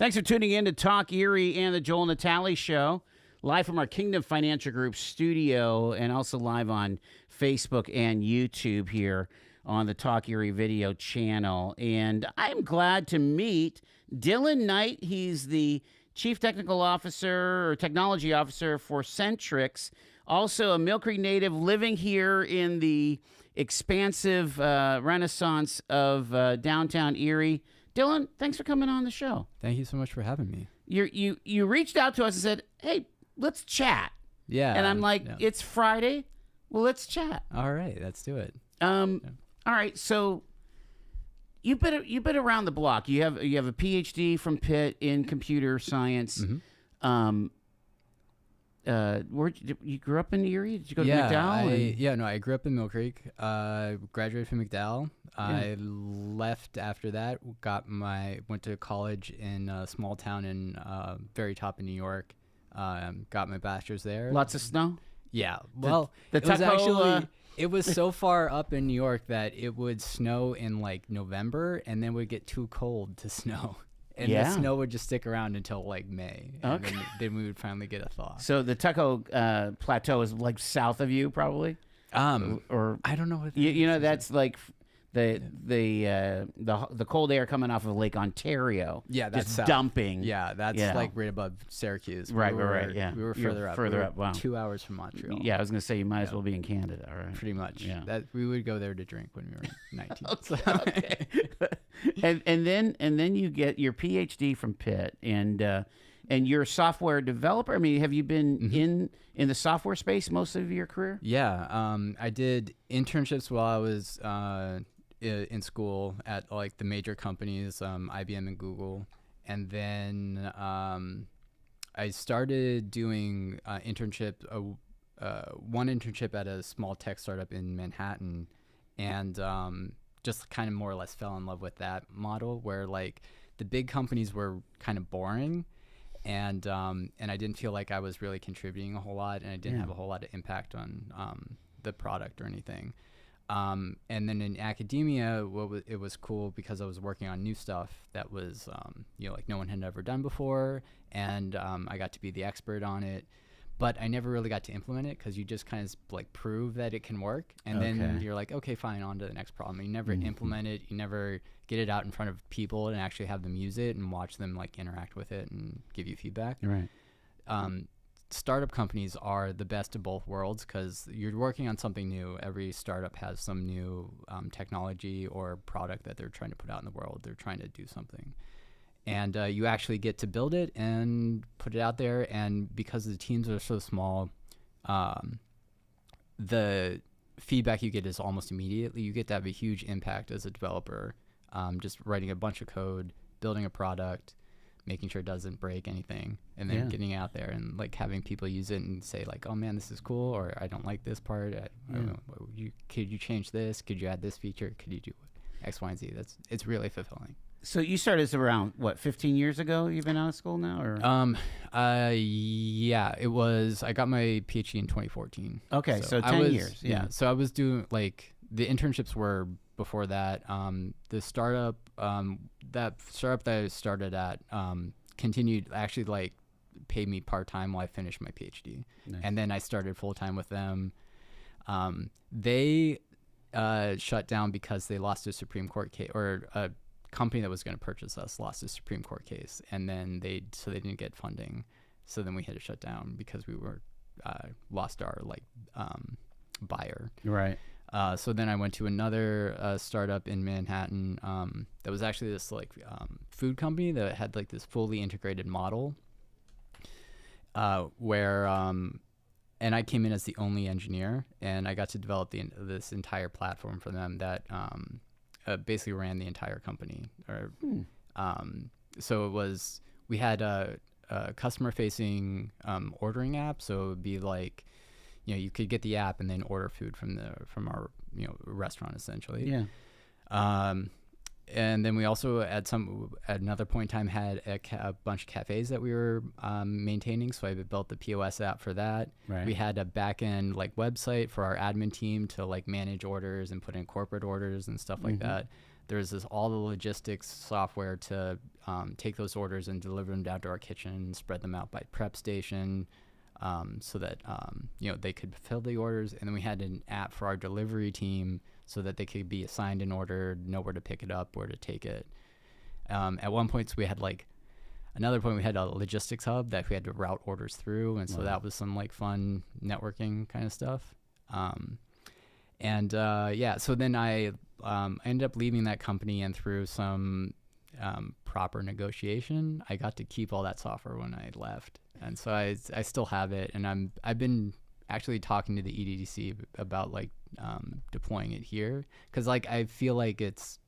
Thanks for tuning in to Talk Erie and the Joel Natale Show, live from our Kingdom Financial Group studio and also live on Facebook and YouTube here on the Talk Erie video channel. And I'm glad to meet Dylan Knight. He's the Chief Technical Officer or Technology Officer for Centrix, also a Millcreek native living here in the expansive renaissance of downtown Erie. Dylan, thanks for coming on the show. Thank you so much for having me. You reached out to us and said, hey, let's chat. Yeah. And I'm like, It's Friday. Well, let's chat. All right, let's do it. All right, so you've been around the block. You have a PhD from Pitt in computer science. Mm-hmm. Where you grew up in Erie? Did you go to McDowell? I grew up in Millcreek. Graduated from McDowell. Yeah. I left after that. Went to college in a small town in very top in New York. Got my bachelor's there. Lots of snow. Yeah. Well, it was so far up in New York that it would snow in like November, and then it would get too cold to snow. And the snow would just stick around until like May. And then we would finally get a thaw. So the Tucco Plateau is like south of you, probably? Or I don't know what that's like the cold air coming off of Lake Ontario. Yeah, that's just south. Dumping. Yeah, that's like right above Syracuse. Right. Yeah. We were further up. Further up. Wow. 2 hours from Montreal. Yeah, I was gonna say you might as well be in Canada, right? Pretty much. Yeah. That we would go there to drink when we were 19. Okay. and then you get your PhD from Pitt, and you're a software developer. I mean, have you been in the software space most of your career? Yeah. I did internships while I was in school at like the major companies, IBM and Google, and then I started doing one internship at a small tech startup in Manhattan, and just kind of more or less fell in love with that model where like the big companies were kind of boring, and I didn't feel like I was really contributing a whole lot, and I didn't have a whole lot of impact on the product or anything. And then in academia, it was cool because I was working on new stuff that was, like no one had ever done before, and I got to be the expert on it. But I never really got to implement it because you just kind of like prove that it can work, and then you're like, okay, fine, on to the next problem. You never implement it. You never get it out in front of people and actually have them use it and watch them like interact with it and give you feedback. Right. Startup companies are the best of both worlds because you're working on something new. Every startup has some new technology or product that they're trying to put out in the world. They're trying to do something. And you actually get to build it and put it out there. And because the teams are so small, the feedback you get is almost immediately. You get to have a huge impact as a developer, just writing a bunch of code, building a product, making sure it doesn't break anything, and then getting out there and like having people use it and say like, oh man, this is cool, or I don't like this part. I don't know, could you change this? Could you add this feature? Could you do X, Y, and Z? It's really fulfilling. So you started around, 15 years ago? You've been out of school now? Or yeah, it was, I got my PhD in 2014. Okay, so 10 years. Yeah, so I was doing, like, the internships were before that. The startup, that I started at continued, actually, like, paid me part-time while I finished my PhD. Nice. And then I started full-time with them. They shut down because they lost a Supreme Court case, or a company that was going to purchase us lost a Supreme Court case, and then they didn't get funding, so then we had to shut down because we were lost our buyer. Right. So then I went to another startup in Manhattan that was actually this food company that had like this fully integrated model where and I came in as the only engineer, and I got to develop this entire platform for them that basically ran the entire company. So we had a customer-facing ordering app. So it would be like, you could get the app and then order food from our restaurant essentially. Yeah. And then we also at another point in time had a bunch of cafes that we were maintaining. So I built the POS app for that. Right. We had a back end website for our admin team to manage orders and put in corporate orders and stuff like that. there's all the logistics software to take those orders and deliver them down to our kitchen and spread them out by prep station, so that they could fill the orders. And then we had an app for our delivery team so that they could be assigned an order, know where to pick it up, where to take it. At one point, so we had another point, we had a logistics hub that we had to route orders through, and so that was some fun networking kind of stuff. So then I ended up leaving that company, and through some proper negotiation, I got to keep all that software when I left, and so I still have it, and I've been actually talking to the EDDC about deploying it here, because I feel like it's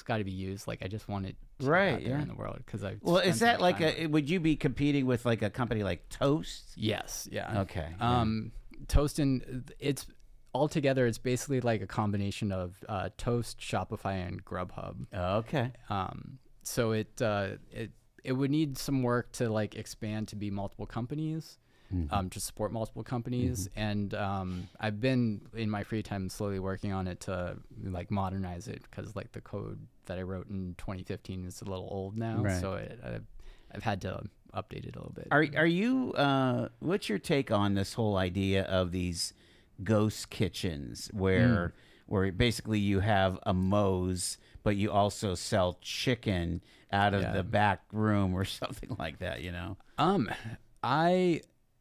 got to be used. I just want it to be out there in the world, because is that would you be competing with a company like Toast? Yes. Yeah. Okay. Toast, and it's altogether, it's basically a combination of Toast, Shopify, and Grubhub. Okay. So it would need some work to expand to be multiple companies, to support multiple companies. And I've been in my free time slowly working on it to modernize it, because the code that I wrote in 2015 is a little old now. Right. So I've had to update it a little bit. Are you what's your take on this whole idea of these ghost kitchens where basically you have a Moe's, but you also sell chicken out of the back room or something like that,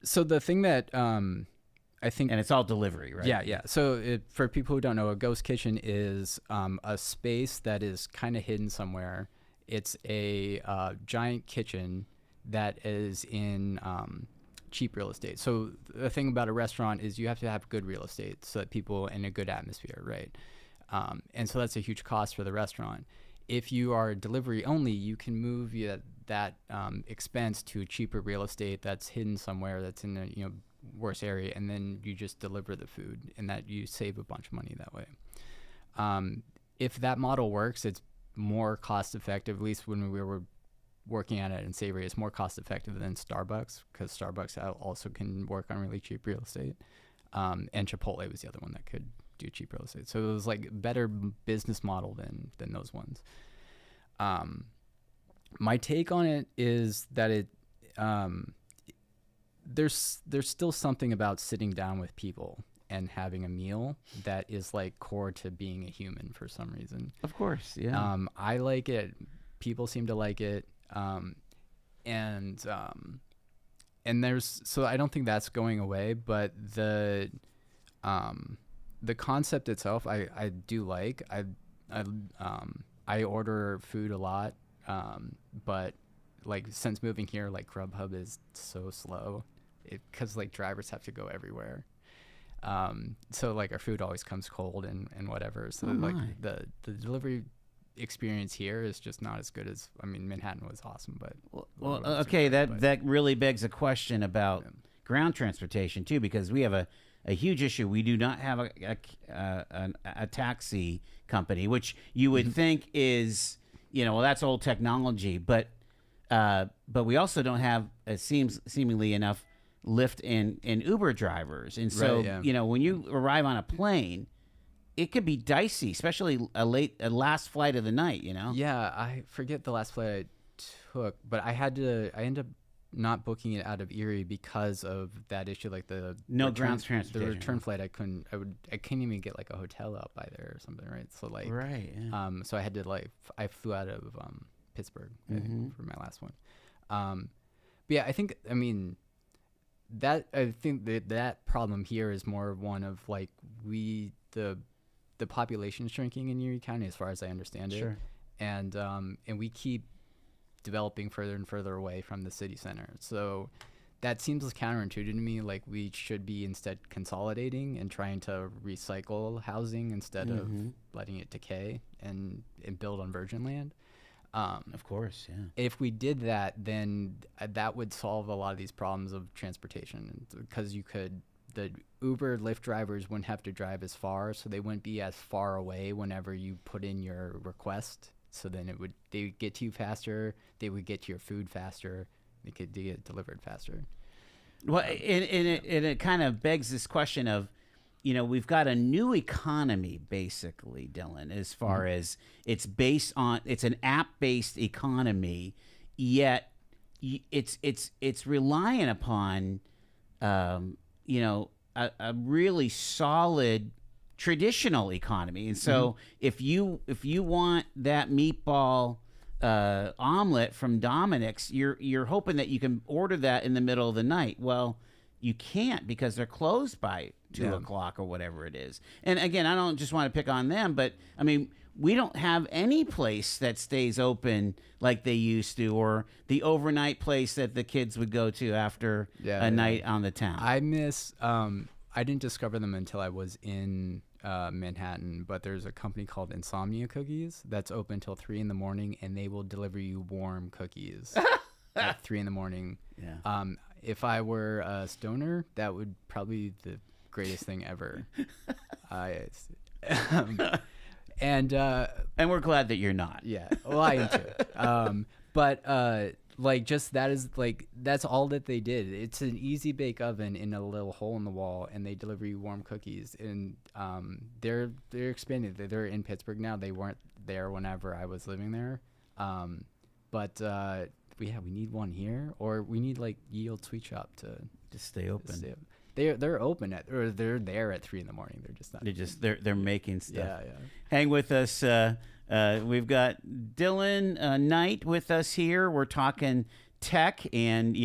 So the thing that I think, and it's all delivery, right? Yeah. So for people who don't know, a ghost kitchen is a space that is kind of hidden somewhere. It's a giant kitchen that is in cheap real estate. So the thing about a restaurant is you have to have good real estate so that people in a good atmosphere, right? And so that's a huge cost for the restaurant. If you are delivery only, you can move that expense to cheaper real estate that's hidden somewhere, that's in a worse area, and then you just deliver the food, and that you save a bunch of money that way. If that model works, it's more cost effective. At least when we were working at it in Savory, it's more cost effective than Starbucks, because Starbucks also can work on really cheap real estate. And Chipotle was the other one that could do cheap real estate. So it was better business model than those ones. My take on it is that there's still something about sitting down with people and having a meal that is core to being a human for some reason. Of course, yeah. I like it. People seem to like it. And so I don't think that's going away, but the concept itself, I do like. I order food a lot, but since moving here, Grubhub is so slow, because drivers have to go everywhere. So our food always comes cold and whatever. So the delivery experience here is just not as good as, Manhattan was awesome, but okay, that really begs a question about ground transportation too, because we have a huge issue. We do not have a taxi company, which you would think is that's old technology, but we also don't have, it seems seemingly enough, Lyft and Uber drivers, and so when you arrive on a plane, it could be dicey, especially a last flight of the night. Yeah, I forget the last flight I took, but I ended up not booking it out of Erie because of that issue, the ground transportation. The return flight, I couldn't even get a hotel out by there or something, right? So right, yeah. So I had to I flew out of Pittsburgh, I think, for my last one. But yeah, I think that problem here is more one of the population shrinking in Erie County, as far as I understand it. Sure. And we keep developing further and further away from the city center. So that seems counterintuitive to me. We should be instead consolidating and trying to recycle housing instead of letting it decay and build on virgin land. Of course, yeah. If we did that, then that would solve a lot of these problems of transportation, because the Uber, Lyft drivers wouldn't have to drive as far, so they wouldn't be as far away whenever you put in your request. So then they would get to you faster, they would get to your food faster, they could get delivered faster. Well, and it kind of begs this question of, we've got a new economy basically, Dylan, as far as it's an app-based economy, yet it's relying upon a really solid traditional economy. And so if you want that meatball omelet from Dominic's, you're hoping that you can order that in the middle of the night. Well, you can't because they're closed by 2 o'clock or whatever it is. And again, I don't just want to pick on them, but I mean, we don't have any place that stays open like they used to, or the overnight place that the kids would go to after a night on the town. I miss. I didn't discover them until I was in Manhattan, but there's a company called Insomnia Cookies that's open till 3 in the morning, and they will deliver you warm cookies at 3 in the morning. Yeah. If I were a stoner, that would probably be the greatest thing ever. And we're glad that you're not. Yeah, well, I am too. But like, just that is like, that's all that they did. It's an easy bake oven in a little hole in the wall, and they deliver you warm cookies. And they're expanding. They're in Pittsburgh now. They weren't there whenever I was living there. But we need one here, or we need like Ye Olde Sweet Shop to stay open. They're open or they're there at 3 in the morning. They're just not. They're making stuff. Yeah. Hang with us. We've got Dylan Knight with us here. We're talking tech and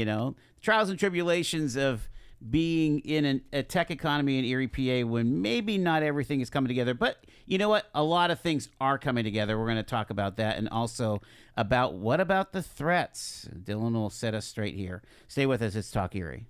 trials and tribulations of being in a tech economy in Erie, PA, when maybe not everything is coming together. But you know what? A lot of things are coming together. We're going to talk about that, and also about what about the threats. Dylan will set us straight here. Stay with us. It's Talk Erie.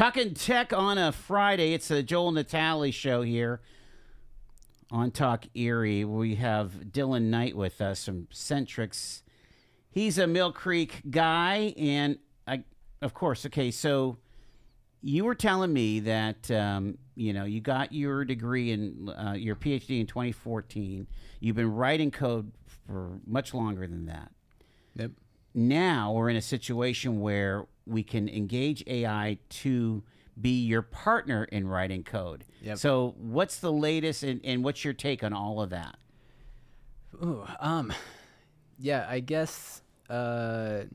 Talking tech on a Friday. It's the Joel and Natalie show here on Talk Erie. We have Dylan Knight with us from Centrix. He's a Millcreek guy, and of course, okay, so you were telling me that you got your degree in your PhD in 2014. You've been writing code for much longer than that. Yep. Now we're in a situation where we can engage AI to be your partner in writing code. Yep. So what's the latest and what's your take on all of that? Ooh, yeah, I guess what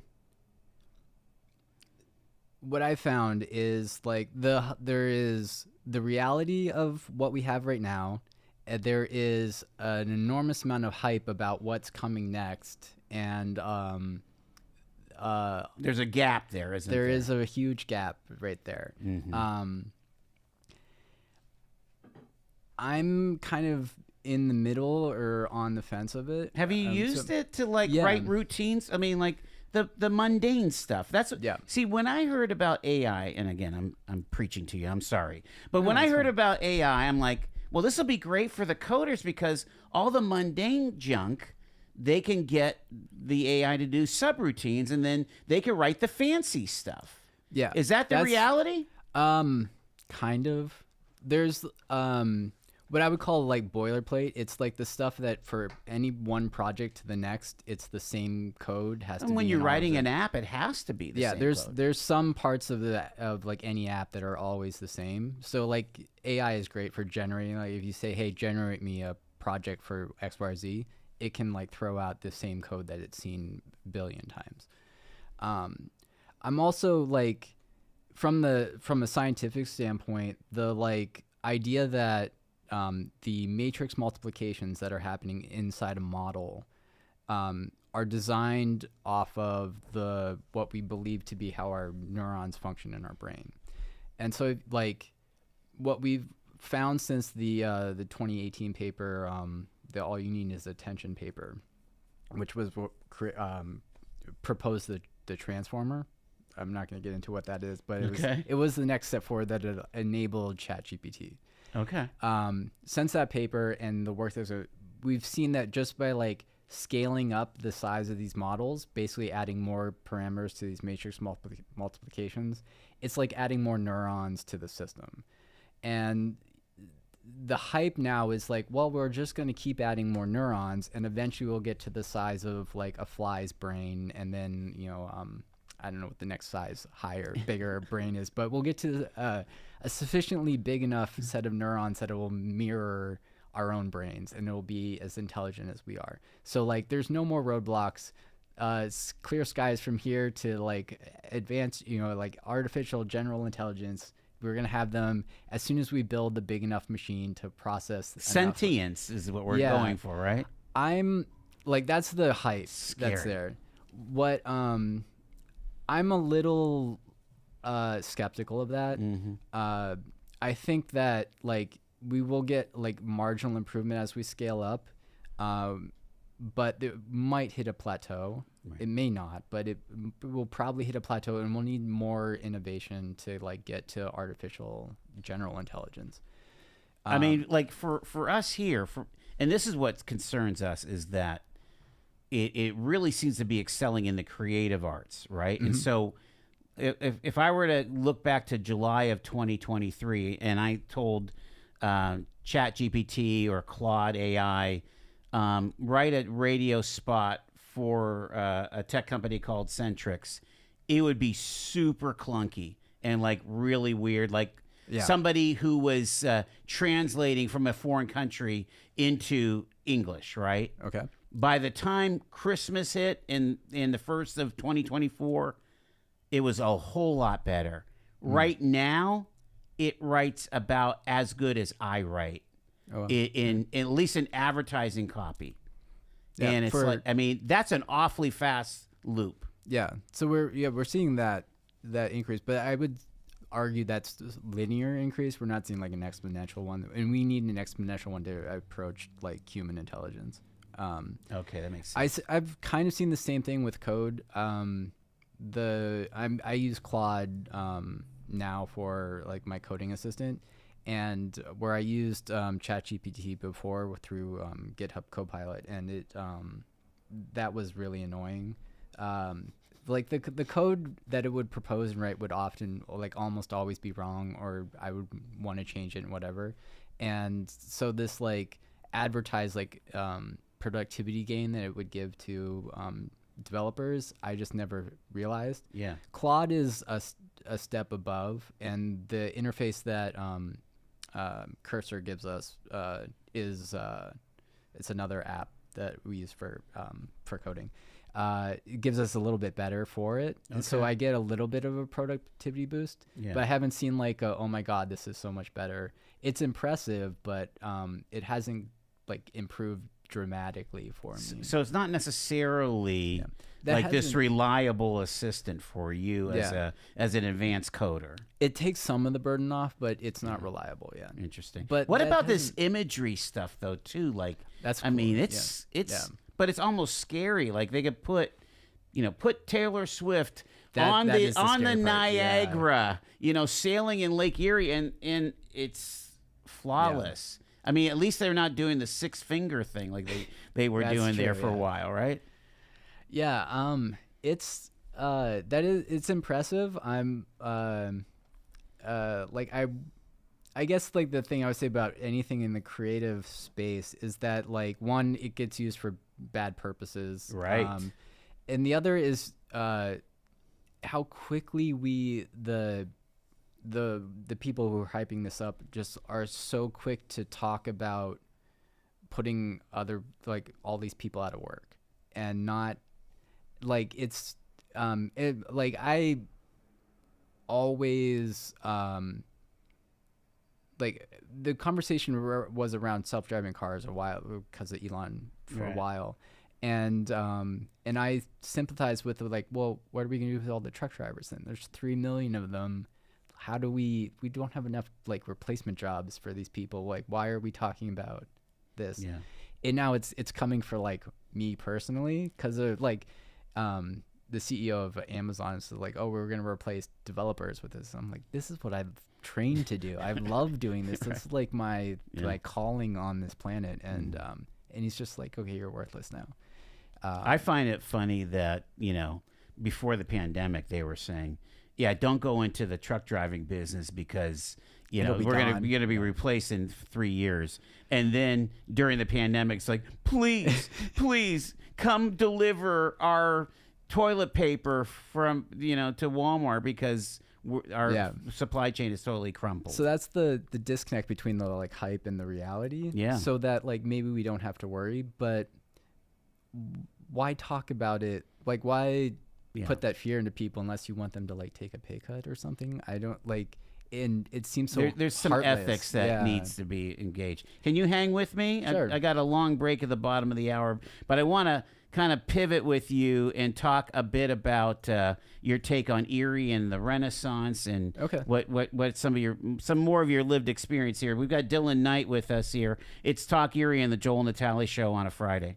I found is like there is the reality of what we have right now. There is an enormous amount of hype about what's coming next, and there's a gap there, isn't there? There is a huge gap right there. Mm-hmm. I'm kind of in the middle or on the fence of it. Have you used it to write routines? I mean, like the mundane stuff. That's what, yeah. See, when I heard about AI, and again, I'm preaching to you. I'm sorry, but when I heard about AI, I'm like, well, this will be great for the coders because all the mundane junk, they can get the AI to do subroutines, and then they can write the fancy stuff. Yeah, is that the reality? Kind of. There's what I would call like boilerplate. It's like the stuff that for any one project to the next, it's the same code has to be. And when you're writing an app, it has to be the same code. There's some parts of like any app that are always the same. So like AI is great for generating. Like if you say, hey, generate me a project for XYZ, it can like throw out the same code that it's seen a billion times. I'm also like from a scientific standpoint, the like idea that the matrix multiplications that are happening inside a model are designed off of what we believe to be how our neurons function in our brain. And so like what we've found since the 2018 paper, the All You Need Is Attention paper, which was what proposed the transformer. I'm not going to get into what that is, but it was the next step forward that it enabled ChatGPT. Okay. Since that paper and the work we've seen that just by like scaling up the size of these models, basically adding more parameters to these matrix multiplications, it's like adding more neurons to the system. And the hype now is like, well, we're just going to keep adding more neurons, and eventually we'll get to the size of like a fly's brain, and then I don't know what the next size higher, bigger brain is, but we'll get to a sufficiently big enough set of neurons that it will mirror our own brains, and it will be as intelligent as we are. So like, there's no more roadblocks. It's clear skies from here to like advanced, like artificial general intelligence. We're going to have them as soon as we build the big enough machine to process. Sentience is what we're going for, right? I'm like, that's the hype that's there. What, I'm a little skeptical of that. Mm-hmm. I think that like we will get like marginal improvement as we scale up, but it might hit a plateau. Right. It may not, but it will probably hit a plateau, and we'll need more innovation to like get to artificial general intelligence. I mean, like for us here, and this is what concerns us, is that it really seems to be excelling in the creative arts, right? Mm-hmm. And so if I were to look back to July of 2023 and I told ChatGPT or Claude AI, write a radio spot for a tech company called Centrix, it would be super clunky and like really weird, like somebody who was translating from a foreign country into English, right? Okay. By the time Christmas hit in the first of 2024, it was a whole lot better. Right now, it writes about as good as I write, in at least in advertising copy. Yeah, and it's like, I mean, that's an awfully fast loop. Yeah. So we're seeing that increase, but I would argue that's linear increase. We're not seeing like an exponential one, and we need an exponential one to approach like human intelligence. Okay, that makes sense. I've kind of seen the same thing with code. I use Claude now for like my coding assistant, and where I used ChatGPT before through GitHub Copilot, and it that was really annoying. Like the code that it would propose and write would often, like, almost always be wrong, or I would want to change it and whatever. And so this like advertised like productivity gain that it would give to developers, I just never realized. Yeah. Claude is a step above, and the interface that Cursor gives us is it's another app that we use for coding. It gives us a little bit better for it, and so I get a little bit of a productivity boost. Yeah. But I haven't seen like oh my god, this is so much better. It's impressive, but it hasn't like improved dramatically for me. So it's not necessarily like this reliable assistant for you as an advanced coder. It takes some of the burden off, but it's not reliable yet. Interesting. But what about this imagery stuff though too? Like that's cool. I mean, it's but it's almost scary. Like they could put Taylor Swift on the Niagara, sailing in Lake Erie, and it's flawless. I mean, at least they're not doing the 6-finger thing like they were doing there for a while, right? Yeah, it's it's impressive. I'm like I guess like the thing I would say about anything in the creative space is that like one, it gets used for bad purposes, right? And the other is how quickly the people who are hyping this up just are so quick to talk about putting all these people out of work, and not like it's like I always like the conversation was around self-driving cars a while because of Elon for a while, and I sympathize with like, well, what are we gonna do with all the truck drivers then? There's 3 million of them. How do we don't have enough like replacement jobs for these people. Like, why are we talking about this? Yeah. And now it's coming for like me personally, because of like the CEO of Amazon is like, oh, we're going to replace developers with this. I'm like, this is what I've trained to do. I love doing this. This is like my calling on this planet. And he's just like, okay, you're worthless now. I find it funny that, before the pandemic, they were saying, yeah, don't go into the truck driving business because, we're going to be replaced in 3 years. And then during the pandemic, it's like, please, please come deliver our toilet paper from, to Walmart because our supply chain is totally crumpled. So that's the disconnect between the like hype and the reality. Yeah. So that like maybe we don't have to worry, but why talk about it? Like, why put that fear into people unless you want them to like take a pay cut or something? I don't like, and it seems so there's some heartless. ethics that needs to be engaged. Can you hang with me? Sure. I got a long break at the bottom of the hour, but I want to kind of pivot with you and talk a bit about your take on Erie and the Renaissance and what some more of your lived experience here. We've got Dylan Knight with us here. It's Talk Erie and the Joel Natale Show on a Friday.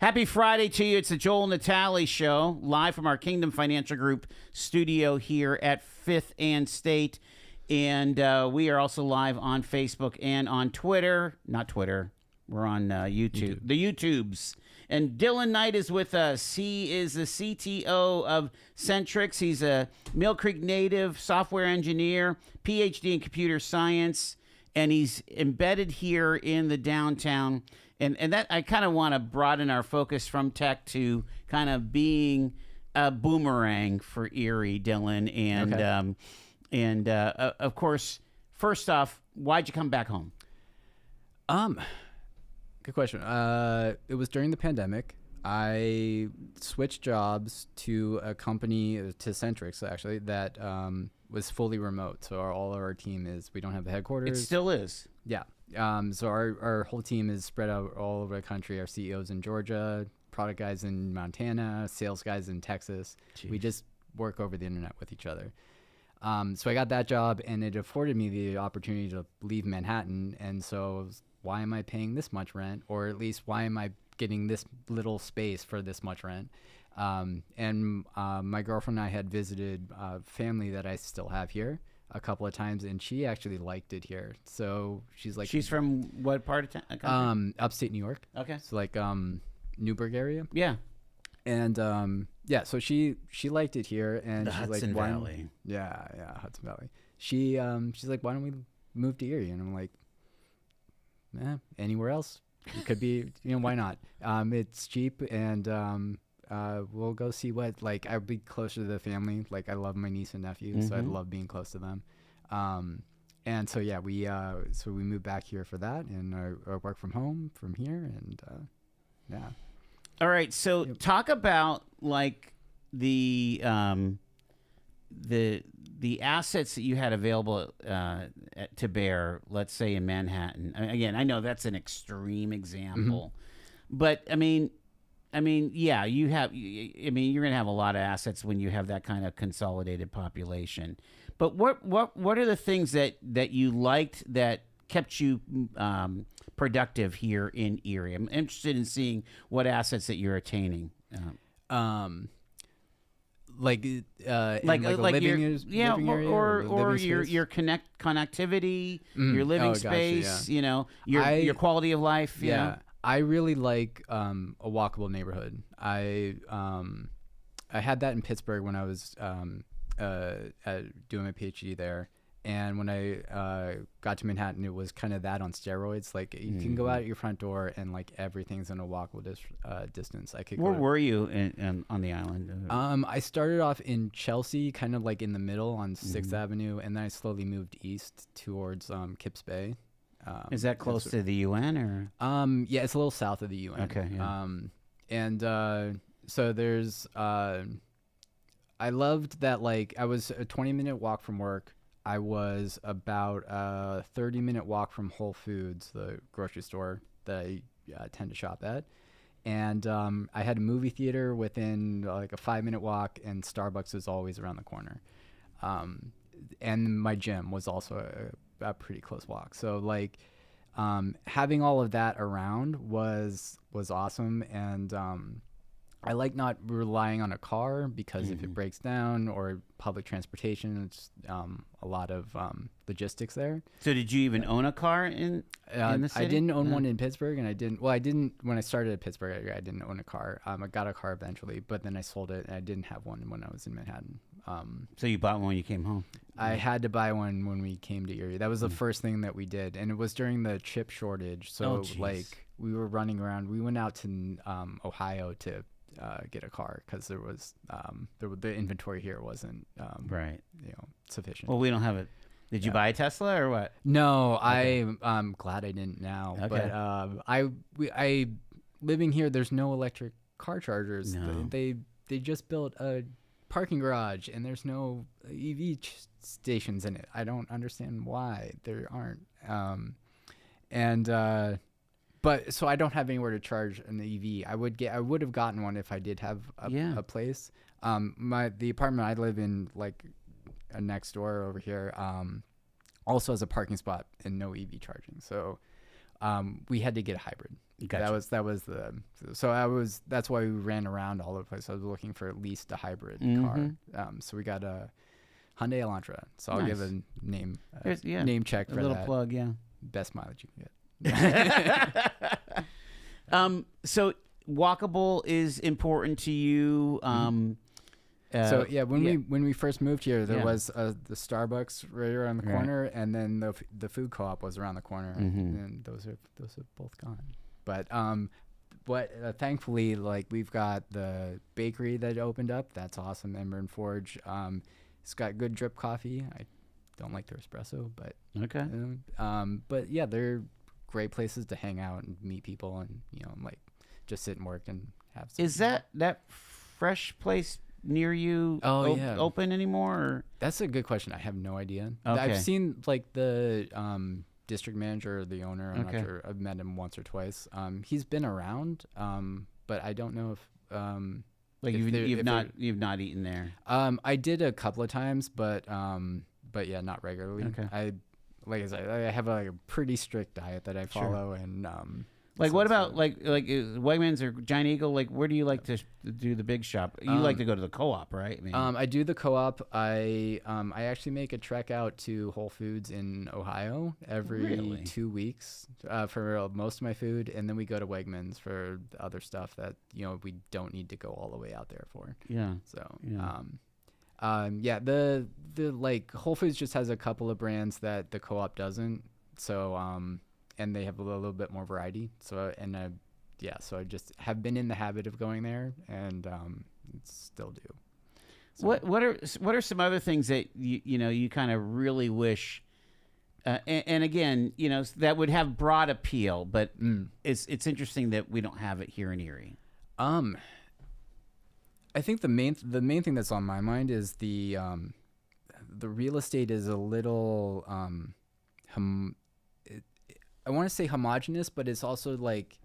Happy Friday to you. It's the Joel and Natalie Show, live from our Kingdom Financial Group studio here at 5th and State. And we are also live on Facebook and on Twitter. Not Twitter. We're on YouTube. The YouTubes. And Dylan Knight is with us. He is the CTO of Centrix. He's a Millcreek native, software engineer, PhD in computer science, and he's embedded here in the downtown. And that I kind of want to broaden our focus from tech to kind of being a boomerang for Erie, Dylan. And of course, first off, why'd you come back home? Good question. It was during the pandemic. I switched jobs to a company, to Centrix actually, that was fully remote. So all of our team we don't have the headquarters. It still is. Yeah. So our whole team is spread out all over the country. Our CEO's in Georgia, product guys in Montana, sales guys in Texas. Jeez. We just work over the internet with each other. So I got that job, and it afforded me the opportunity to leave Manhattan. And so why am I paying this much rent? Or at least why am I getting this little space for this much rent? And my girlfriend and I had visited family that I still have here a couple of times, and she actually liked it here. So she's like... She's from what part of town? Upstate New York. Okay. So like Newburgh area. Yeah. And yeah, so she liked it here, and the she's Hudson like, Valley. Yeah, Hudson Valley. She's like, why don't we move to Erie? And I'm like, anywhere else. It could be, why not? It's cheap, and we'll go see what, like, I'll be closer to the family. Like, I love my niece and nephew, so I love being close to them. And so, yeah, we moved back here for that, and I work from home from here, and yeah. All right, so talk about like the assets that you had available to bear, let's say in Manhattan. Again, I know that's an extreme example, but I mean, yeah, you have. I mean, you're going to have a lot of assets when you have that kind of consolidated population. But what are the things that you liked that kept you productive here in Erie? I'm interested in seeing what assets that you're attaining. Like your connectivity, your living space, gotcha, your quality of life. You know? I really like a walkable neighborhood. I had that in Pittsburgh when I was doing my PhD there. And when I got to Manhattan, it was kind of that on steroids. Like, you can go out your front door and like everything's in a walkable distance. Where were you on the island? I started off in Chelsea, kind of like in the middle on 6th Avenue, and then I slowly moved east towards Kips Bay. Is that close to the UN or? Yeah, it's a little south of the UN. Okay. Yeah. And so there's I loved that, like, I was a 20-minute walk from work. I was about a 30-minute walk from Whole Foods, the grocery store that I tend to shop at. And I had a movie theater within like a 5-minute walk, and Starbucks was always around the corner. And my gym was also a pretty close walk. So like having all of that around was awesome. And I like not relying on a car because if it breaks down, or public transportation, it's a lot of logistics there. So did you even own a car in the city? I didn't own one in Pittsburgh, and I didn't when I started at Pittsburgh. I didn't own a car. I got a car eventually, but then I sold it, and I didn't have one when I was in Manhattan. So you bought one when you came home? I had to buy one when we came to Erie. That was the first thing that we did, and it was during the chip shortage. So like we were running around. We went out to Ohio to get a car because there was the inventory here wasn't sufficient. Well, we don't have it. Did you buy a Tesla or what? No, okay. I'm glad I didn't now. Okay. But I living here, there's no electric car chargers. No. They just built a parking garage, and there's no EV stations in it. I don't understand why there aren't. But so I don't have anywhere to charge an EV. I would have gotten one if I did have a place. The apartment I live in, like next door over here, also has a parking spot and no EV charging. So We had to get a hybrid. Gotcha. That was the that's why we ran around all over the place. I was looking for at least a hybrid car. So we got a Hyundai Elantra. So I'll give a name name check for a little that. plug, yeah. Best mileage you can get. So walkable is important to you. So when we first moved here, there was the Starbucks right around the Right. corner, and then the food co-op was around the corner, and those are both gone. But thankfully, like we've got the bakery that opened up. That's awesome, Ember and Forge. It's got good drip coffee. I don't like their espresso, but Okay. but yeah, they're great places to hang out and meet people, and like just sit and work and have. Is that fresh place near you open anymore? Or? That's a good question. I have no idea. Okay. I've seen like the district manager or the owner. I'm Okay. not sure. I've met him once or twice. He's been around, but I don't know if Like if you've not eaten there. I did a couple of times, but yeah, not regularly. Okay. Like I said, I have a pretty strict diet that I follow, and Like what about like Wegmans or Giant Eagle? Like where do you like to do the big shop? You like to go to the co-op, right? I mean, I do the co-op. I actually make a trek out to Whole Foods in Ohio every 2 weeks for most of my food, and then we go to Wegmans for the other stuff that we don't need to go all the way out there for. yeah. So Yeah. the like Whole Foods just has a couple of brands that the co-op doesn't. So and they have a little bit more variety. So so I just have been in the habit of going there, and still do. So. What are some other things that you kind of really wish? And again, that would have broad appeal, but it's interesting that we don't have it here in Erie. I think the main thing that's on my mind is the real estate is a little I want to say homogenous, but it's also like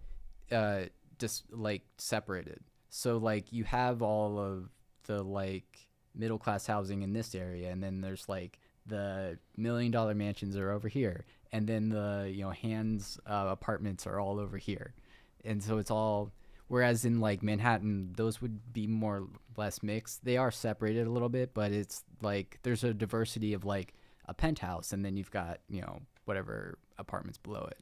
just like separated. So like you have all of the like middle class housing in this area, and then there's like the $1 million mansions are over here, and then the Hands apartments are all over here, and so it's all. Whereas in like Manhattan, those would be more or less mixed. They are separated a little bit, but it's like there's a diversity of like a penthouse, and then you've got whatever apartments below it.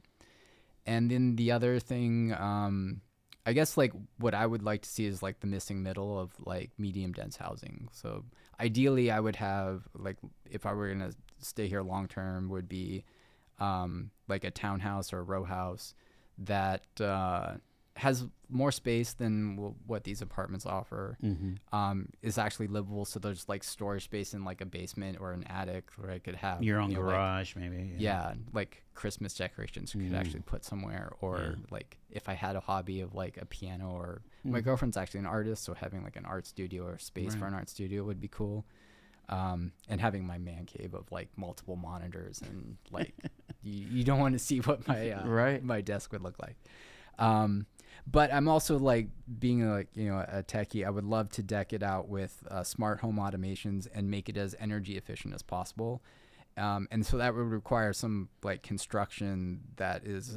And then the other thing, I guess like what I would like to see is like the missing middle of like medium dense housing. So ideally I would have like, if I were going to stay here long term, would be like a townhouse or a row house that has more space than what these apartments offer, is actually livable. So there's like storage space in like a basement or an attic where I could have your own garage, maybe. Yeah, like Christmas decorations could actually put somewhere, or like if I had a hobby of like a piano, or my girlfriend's actually an artist, so having like an art studio or space for an art studio would be cool. And having my man cave of like multiple monitors, and like you don't want to see what my my desk would look like. But I'm also like being like, a techie, I would love to deck it out with smart home automations and make it as energy efficient as possible. And so that would require some like construction that is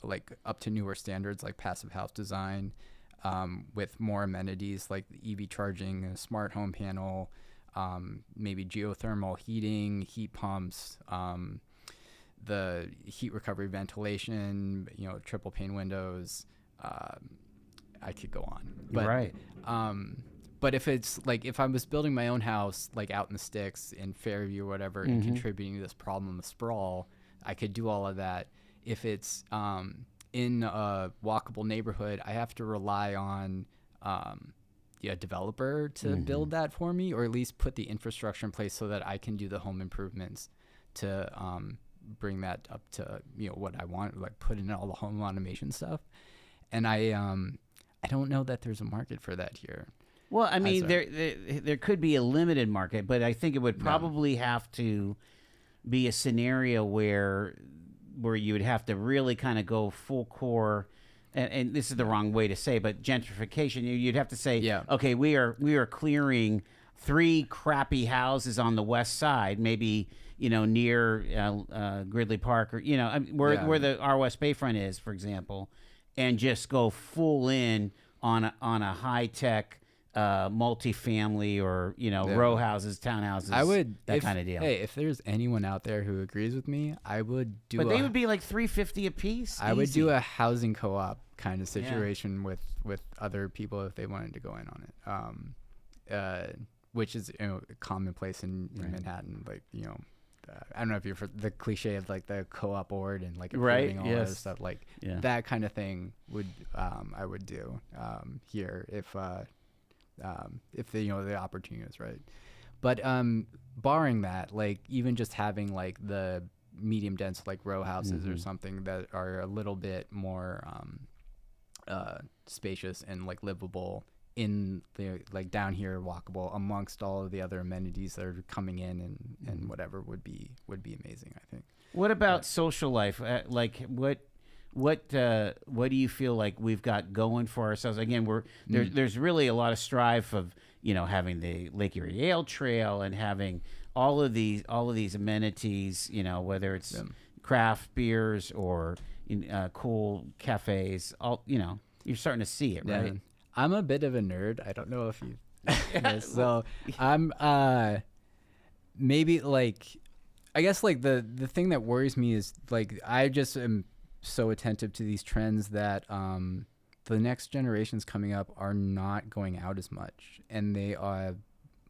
like up to newer standards, like passive house design, with more amenities like EV charging, a smart home panel, maybe geothermal heating, heat pumps, the heat recovery ventilation, triple pane windows. I could go on, but but if it's like, if I was building my own house like out in the sticks in Fairview or whatever, and contributing to this problem of sprawl, I could do all of that. If it's in a walkable neighborhood, I have to rely on a developer to build that for me, or at least put the infrastructure in place so that I can do the home improvements to bring that up to what I want, like put in all the home automation stuff. And I don't know that there's a market for that here. Well, I mean, there could be a limited market, but I think it would probably have to be a scenario where you would have to really kind of go full core. And this is the wrong way to say, but gentrification. You'd have to say, okay, we are clearing 3 crappy houses on the west side, maybe near Gridley Park, or where the our West Bayfront is, for example, and just go full in on a high tech multifamily or row houses, townhouses. I would that kind of deal. Hey, if there's anyone out there who agrees with me, I would do. But they would be like $350 a piece. I would do a housing co-op kind of situation with other people if they wanted to go in on it. Which is commonplace in Manhattan, like I don't know if you're for the cliche of like the co-op board and like approving all that stuff, like that kind of thing would I would do here if the opportunity is right. But barring that, like even just having like the medium dense like row houses or something that are a little bit more spacious and like livable in the like down here, walkable amongst all of the other amenities that are coming in and whatever would be amazing, I think. What about social life? Like what do you feel like we've got going for ourselves? Again, there's really a lot of strife of having the Lake Erie Ale Trail and having all of these amenities, whether it's craft beers or cool cafes. You're starting to see it, right? I'm a bit of a nerd. I don't know if you know, so I'm maybe like I guess like the thing that worries me is like I just am so attentive to these trends that the next generations coming up are not going out as much, and they are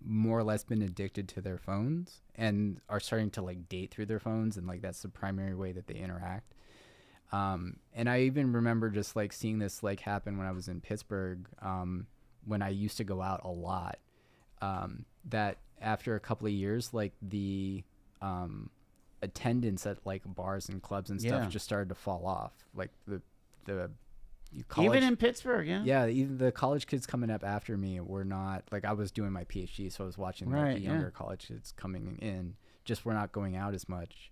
more or less been addicted to their phones and are starting to like date through their phones, and like that's the primary way that they interact. And I even remember just like seeing this like happen when I was in Pittsburgh, when I used to go out a lot, that after a couple of years, like the attendance at like bars and clubs and stuff just started to fall off. Like the college, even in Pittsburgh, even the college kids coming up after me were not like, I was doing my PhD, so I was watching like, the younger college kids coming in, just were not going out as much.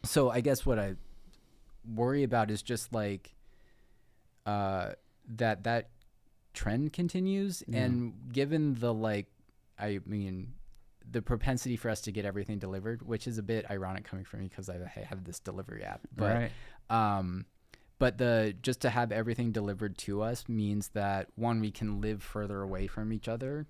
So I guess what I worry about is just like that trend continues, and given the like, I mean, the propensity for us to get everything delivered, which is a bit ironic coming from me because I have this delivery app, but but just to have everything delivered to us means that one, we can live further away from each other,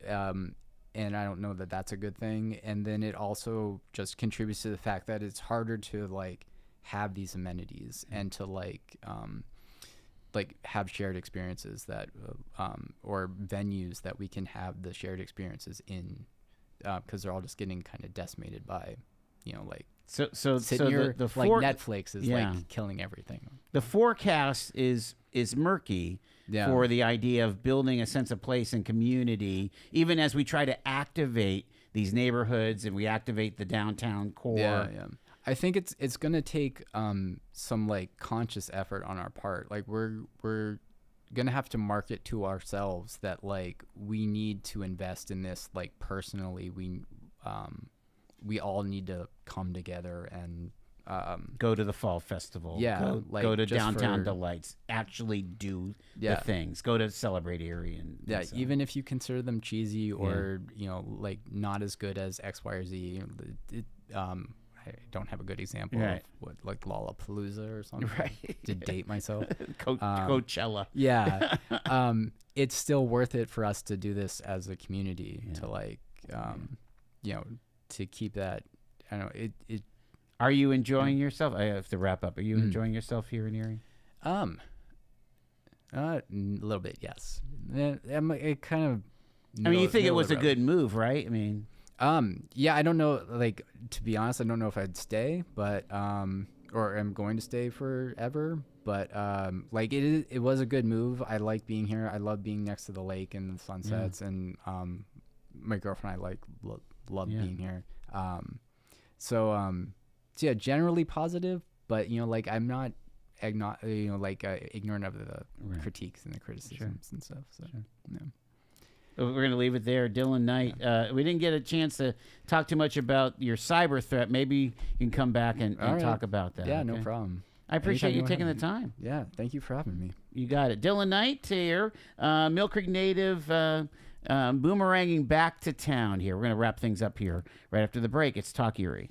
and I don't know that that's a good thing. And then it also just contributes to the fact that it's harder to like have these amenities and to like have shared experiences that or venues that we can have the shared experiences in, because they're all just getting kind of decimated by like so here, the like Netflix is like killing everything. The forecast is murky for the idea of building a sense of place and community, even as we try to activate these neighborhoods and we activate the downtown core. I think it's gonna take some like conscious effort on our part. Like we're gonna have to market to ourselves that like we need to invest in this, like personally. We all need to come together and go to the fall festival. Go to Downtown Delights. Actually do the things. Go to Celebrate Erie and so. Even if you consider them cheesy or like not as good as X, Y, or Z. I don't have a good example of what like Lollapalooza or something. To date myself. Coachella. It's still worth it for us to do this as a community to like to keep that. I don't know. It Are you enjoying yourself? I have to wrap up. Are you enjoying yourself here in Erie? A little bit, yes. It kind of. I mean, you think it was a good move, right? I mean, yeah. I don't know. Like, to be honest, I don't know if I'd stay, but or am going to stay forever. But like it was a good move. I like being here. I love being next to the lake and the sunsets, and my girlfriend and I love being here. So yeah, generally positive, but like I'm not ignorant of the critiques and the criticisms and stuff. So we're going to leave it there. Dylan Knight, we didn't get a chance to talk too much about your cyber threat. Maybe you can come back and talk about that. Yeah, no problem. I appreciate you taking the time. Yeah, thank you for having me. You got it. Dylan Knight here, Millcreek native, boomeranging back to town here. We're going to wrap things up here right after the break. It's Talk Erie.